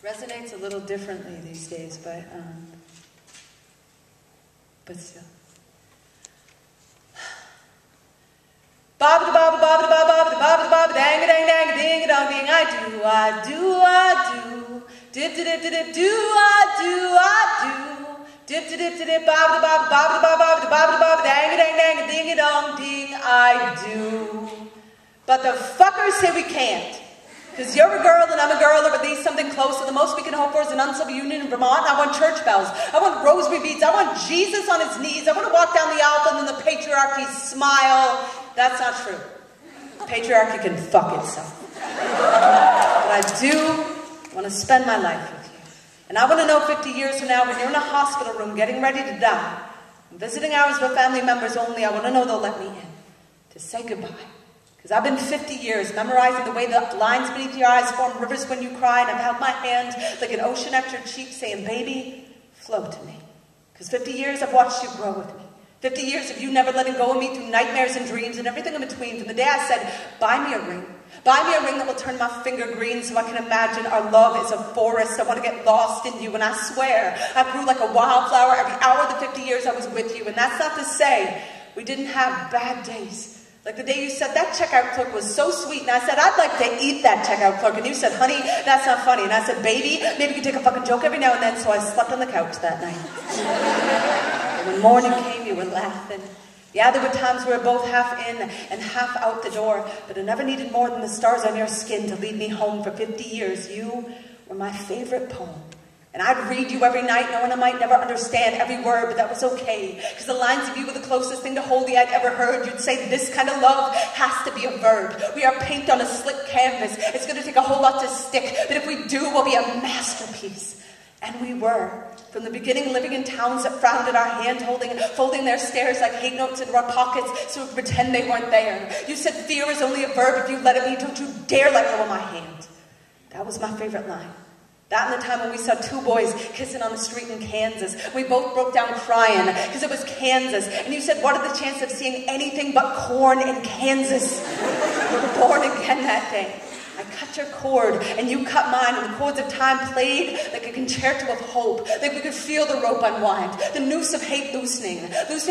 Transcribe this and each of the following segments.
Resonates a little differently these days, but still. Baba da baba baba da baba da baba da baba dang a dang dang a ding a dong ding. I do. Dip dip dip dip do I do. Dip dip dip dip baba da baba baba da baba da baba da baba dang a dang ding a dong ding. I do. But the fuckers say we can't. Because you're a girl and I'm a girl, or at least something close, so the most we can hope for is an uncivil union in Vermont. I want church bells. I want rosary beads. I want Jesus on his knees. I want to walk down the aisle and then the patriarchy smile. That's not true. Patriarchy can fuck itself. But I do want to spend my life with you. And I want to know 50 years from now when you're in a hospital room getting ready to die, visiting hours with family members only, I want to know they'll let me in to say goodbye. Because I've been 50 years memorizing the way the lines beneath your eyes form rivers when you cry, and I've held my hand like an ocean at your cheek saying, baby, flow to me. Because 50 years I've watched you grow with me. 50 years of you never letting go of me through nightmares and dreams and everything in between. From the day I said, buy me a ring. Buy me a ring that will turn my finger green so I can imagine our love is a forest. I want to get lost in you. And I swear, I grew like a wildflower every hour of the 50 years I was with you. And that's not to say we didn't have bad days. Like the day you said, that checkout clerk was so sweet. And I said, I'd like to eat that checkout clerk. And you said, honey, that's not funny. And I said, baby, maybe you can take a fucking joke every now and then. So I slept on the couch that night. And when morning came, you were laughing. Yeah, there were times we were both half in and half out the door. But I never needed more than the stars on your skin to lead me home for 50 years. You were my favorite poem. And I'd read you every night knowing I might never understand every word, but that was okay. Because the lines of you were the closest thing to holy I'd ever heard. You'd say this kind of love has to be a verb. We are paint on a slick canvas. It's going to take a whole lot to stick. But if we do, we'll be a masterpiece. And we were. From the beginning, living in towns that frowned at our hand-holding and folding their stares like hate notes into our pockets so we could pretend they weren't there. You said fear is only a verb if you let it be. Don't you dare let go of my hand. That was my favorite line. That and the time when we saw two boys kissing on the street in Kansas. We both broke down crying because it was Kansas. And you said, what are the chances of seeing anything but corn in Kansas? We were born again that day. I cut your cord and you cut mine, and the chords of time played like a concerto of hope. Like we could feel the rope unwind, the noose of hate loosening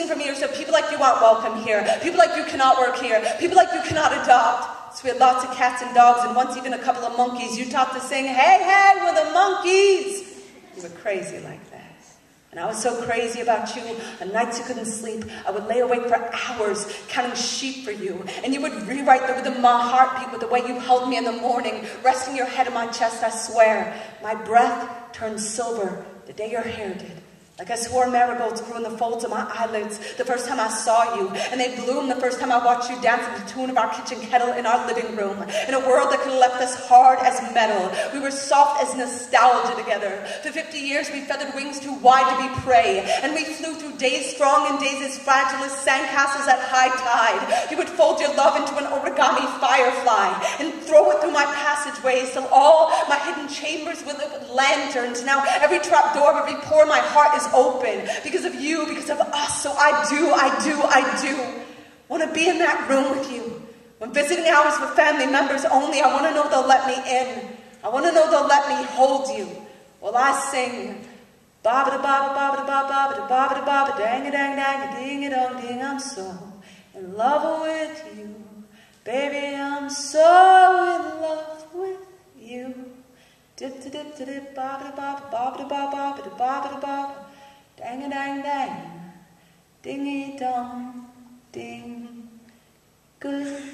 from years of people like you aren't welcome here, people like you cannot work here, people like you cannot adopt. So we had lots of cats and dogs, and once even a couple of monkeys. You taught to sing, hey, hey, we're the monkeys. You were crazy like that. And I was so crazy about you, on nights you couldn't sleep, I would lay awake for hours counting sheep for you. And you would rewrite the rhythm of my heartbeat with the way you held me in the morning, resting your head on my chest, I swear. My breath turned silver the day your hair did. Like I swore marigolds grew in the folds of my eyelids the first time I saw you, and they bloomed the first time I watched you dance to the tune of our kitchen kettle in our living room. In a world that could have left us hard as metal, we were soft as nostalgia together. For 50 years we feathered wings too wide to be prey, and we flew through days strong and days as fragile as sandcastles at high tide. You would fold your love into an origami firefly and throw it through my passageways till all my hidden chambers were lit with lanterns. Now every trap door, every pore in my heart is open because of you, because of us. So I do want to be in that room with you. When visiting hours with family members only, I want to know they'll let me in. I want to know they'll let me hold you while I sing ba ba ba ba ba ba ba ba ba ba dang a dang dang ding a dong ding. I'm so in love with you, baby. I'm so in love with you. Dip dip dip dip ba ba ba ba ba ba ba ba ba. Dang a dang dang, dingy dong ding, goodbye.